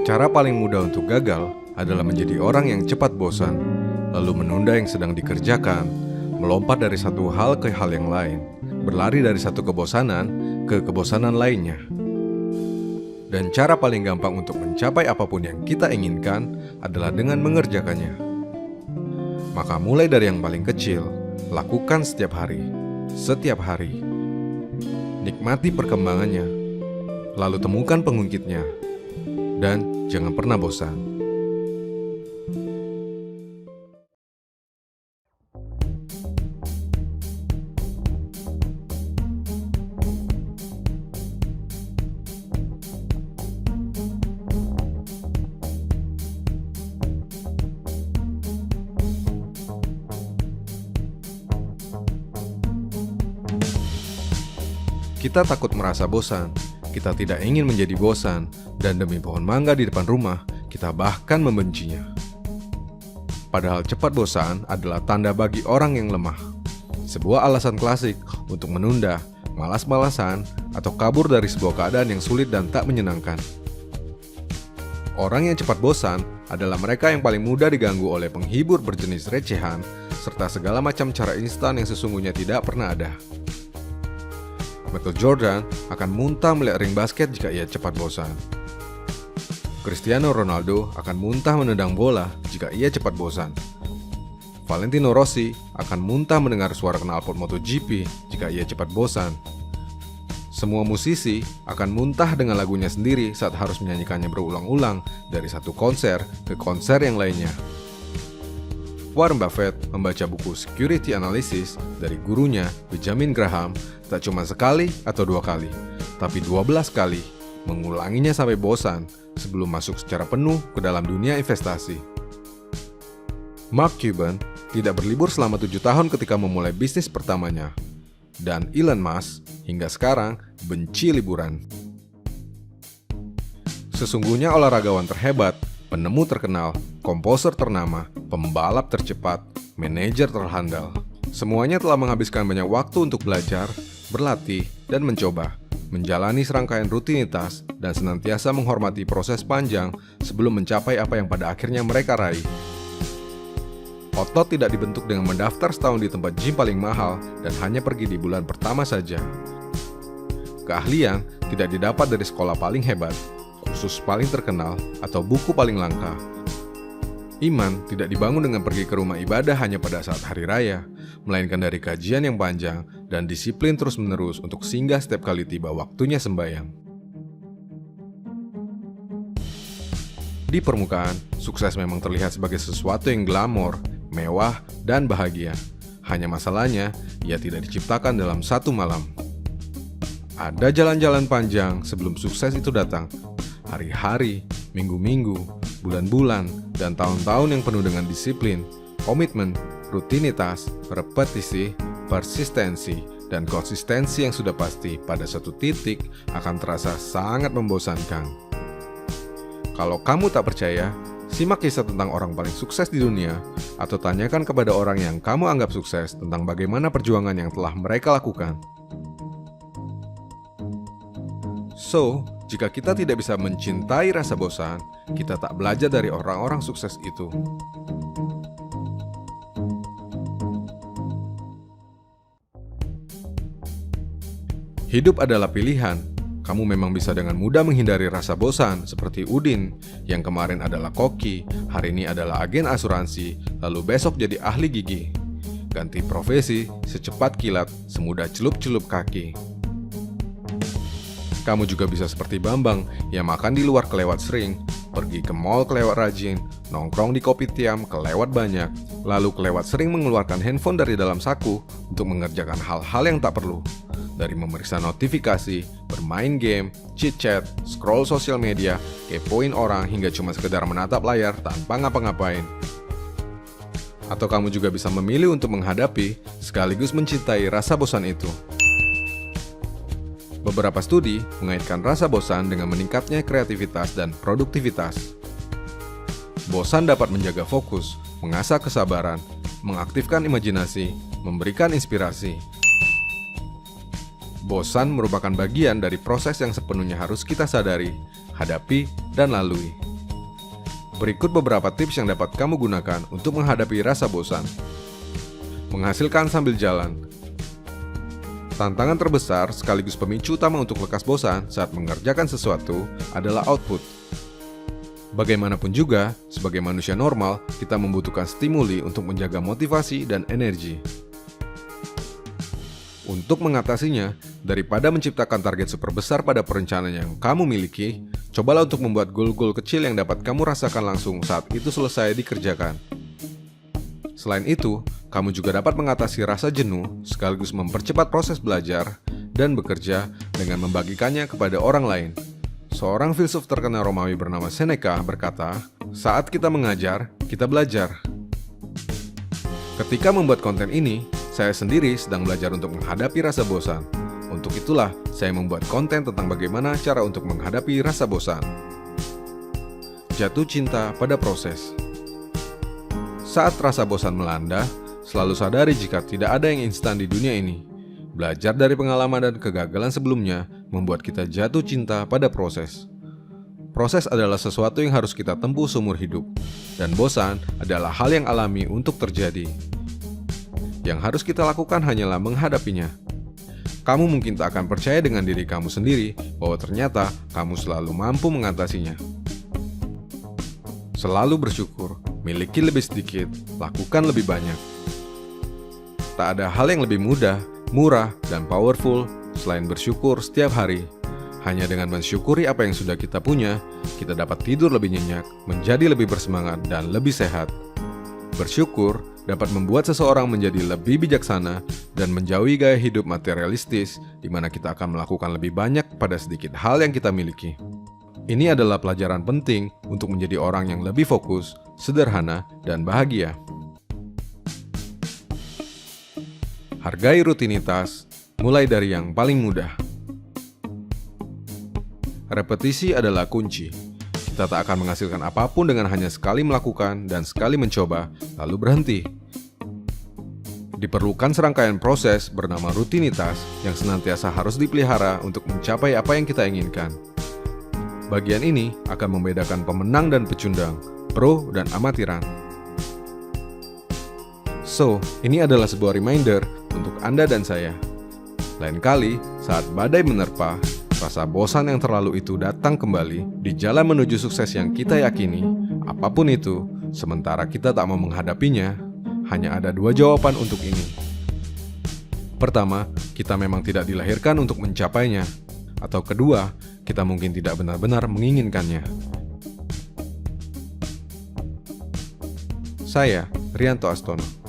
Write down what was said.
Cara paling mudah untuk gagal adalah menjadi orang yang cepat bosan, lalu menunda yang sedang dikerjakan, melompat dari satu hal ke hal yang lain, berlari dari satu kebosanan ke kebosanan lainnya. Dan cara paling gampang untuk mencapai apapun yang kita inginkan adalah dengan mengerjakannya. Maka mulai dari yang paling kecil, lakukan setiap hari. Nikmati perkembangannya, lalu temukan pengungkitnya, dan jangan pernah bosan. Kita takut merasa bosan, kita tidak ingin menjadi bosan, dan demi pohon mangga di depan rumah, kita bahkan membencinya. Padahal cepat bosan adalah tanda bagi orang yang lemah. Sebuah alasan klasik untuk menunda, malas-malasan, atau kabur dari sebuah keadaan yang sulit dan tak menyenangkan. Orang yang cepat bosan adalah mereka yang paling mudah diganggu oleh penghibur berjenis recehan, serta segala macam cara instan yang sesungguhnya tidak pernah ada. Michael Jordan akan muntah melihat ring basket jika ia cepat bosan. Cristiano Ronaldo akan muntah menendang bola jika ia cepat bosan. Valentino Rossi akan muntah mendengar suara knalpot MotoGP jika ia cepat bosan. Semua musisi akan muntah dengan lagunya sendiri saat harus menyanyikannya berulang-ulang dari satu konser ke konser yang lainnya. Warren Buffett membaca buku Security Analysis dari gurunya Benjamin Graham tak cuma sekali atau 2 kali, tapi 12 kali, mengulanginya sampai bosan sebelum masuk secara penuh ke dalam dunia investasi. Mark Cuban tidak berlibur selama 7 tahun ketika memulai bisnis pertamanya, dan Elon Musk hingga sekarang benci liburan. Sesungguhnya olahragawan terhebat, penemu terkenal, komposer ternama, pembalap tercepat, manajer terhandal, semuanya telah menghabiskan banyak waktu untuk belajar, berlatih, dan mencoba, menjalani serangkaian rutinitas, dan senantiasa menghormati proses panjang sebelum mencapai apa yang pada akhirnya mereka raih. Otot tidak dibentuk dengan mendaftar setahun di tempat gym paling mahal dan hanya pergi di bulan pertama saja. Keahlian tidak didapat dari sekolah paling hebat, kursus paling terkenal, atau buku paling langka. Iman tidak dibangun dengan pergi ke rumah ibadah hanya pada saat hari raya, melainkan dari kajian yang panjang dan disiplin terus-menerus untuk singgah setiap kali tiba waktunya sembahyang. Di permukaan, sukses memang terlihat sebagai sesuatu yang glamor, mewah, dan bahagia. Hanya masalahnya, ia tidak diciptakan dalam satu malam. Ada jalan-jalan panjang sebelum sukses itu datang. Hari-hari, minggu-minggu, bulan-bulan, dan tahun-tahun yang penuh dengan disiplin, komitmen, rutinitas, repetisi, persistensi, dan konsistensi yang sudah pasti pada suatu titik akan terasa sangat membosankan. Kalau kamu tak percaya, simak kisah tentang orang paling sukses di dunia, atau tanyakan kepada orang yang kamu anggap sukses tentang bagaimana perjuangan yang telah mereka lakukan. So, jika kita tidak bisa mencintai rasa bosan, kita tak belajar dari orang-orang sukses itu. Hidup adalah pilihan. Kamu memang bisa dengan mudah menghindari rasa bosan, seperti Udin, yang kemarin adalah koki, hari ini adalah agen asuransi, lalu besok jadi ahli gigi. Ganti profesi secepat kilat, semudah celup-celup kaki. Kamu juga bisa seperti Bambang, yang makan di luar kelewat sering, pergi ke mall kelewat rajin, nongkrong di kopitiam kelewat banyak, lalu kelewat sering mengeluarkan handphone dari dalam saku untuk mengerjakan hal-hal yang tak perlu. Dari memeriksa notifikasi, bermain game, chit-chat, scroll sosial media, kepoin orang, hingga cuma sekedar menatap layar tanpa ngapa-ngapain. Atau kamu juga bisa memilih untuk menghadapi sekaligus mencintai rasa bosan itu. Beberapa studi mengaitkan rasa bosan dengan meningkatnya kreativitas dan produktivitas. Bosan dapat menjaga fokus, mengasah kesabaran, mengaktifkan imajinasi, memberikan inspirasi. Bosan merupakan bagian dari proses yang sepenuhnya harus kita sadari, hadapi, dan lalui. Berikut beberapa tips yang dapat kamu gunakan untuk menghadapi rasa bosan. Menghasilkan sambil jalan. Tantangan terbesar sekaligus pemicu utama untuk lekas bosan saat mengerjakan sesuatu adalah output. Bagaimanapun juga, sebagai manusia normal, kita membutuhkan stimuli untuk menjaga motivasi dan energi. Untuk mengatasinya, daripada menciptakan target super besar pada perencanaan yang kamu miliki, cobalah untuk membuat goal-goal kecil yang dapat kamu rasakan langsung saat itu selesai dikerjakan. Selain itu, kamu juga dapat mengatasi rasa jenuh sekaligus mempercepat proses belajar dan bekerja dengan membagikannya kepada orang lain. Seorang filsuf terkenal Romawi bernama Seneca berkata, "Saat kita mengajar, kita belajar." Ketika membuat konten ini, saya sendiri sedang belajar untuk menghadapi rasa bosan. Untuk itulah, saya membuat konten tentang bagaimana cara untuk menghadapi rasa bosan. Jatuh cinta pada proses. Saat rasa bosan melanda, selalu sadari jika tidak ada yang instan di dunia ini. Belajar dari pengalaman dan kegagalan sebelumnya membuat kita jatuh cinta pada proses. Proses adalah sesuatu yang harus kita tempuh seumur hidup, dan bosan adalah hal yang alami untuk terjadi. Yang harus kita lakukan hanyalah menghadapinya. Kamu mungkin tak akan percaya dengan diri kamu sendiri bahwa ternyata kamu selalu mampu mengatasinya. Selalu bersyukur, miliki lebih sedikit, lakukan lebih banyak. Tak ada hal yang lebih mudah, murah, dan powerful selain bersyukur setiap hari. Hanya dengan mensyukuri apa yang sudah kita punya, kita dapat tidur lebih nyenyak, menjadi lebih bersemangat, dan lebih sehat. Bersyukur dapat membuat seseorang menjadi lebih bijaksana dan menjauhi gaya hidup materialistis di mana kita akan melakukan lebih banyak pada sedikit hal yang kita miliki. Ini adalah pelajaran penting untuk menjadi orang yang lebih fokus, sederhana, dan bahagia. Hargai rutinitas, mulai dari yang paling mudah. Repetisi adalah kunci. Kita tak akan menghasilkan apapun dengan hanya sekali melakukan dan sekali mencoba, lalu berhenti. Diperlukan serangkaian proses bernama rutinitas yang senantiasa harus dipelihara untuk mencapai apa yang kita inginkan. Bagian ini akan membedakan pemenang dan pecundang, pro dan amatiran. So, ini adalah sebuah reminder untuk Anda dan saya. Lain kali, saat badai menerpa, rasa bosan yang terlalu itu datang kembali di jalan menuju sukses yang kita yakini, apapun itu, sementara kita tak mau menghadapinya, hanya ada dua jawaban untuk ini. Pertama, kita memang tidak dilahirkan untuk mencapainya. Atau kedua, kita mungkin tidak benar-benar menginginkannya. Saya, Rianto Astono.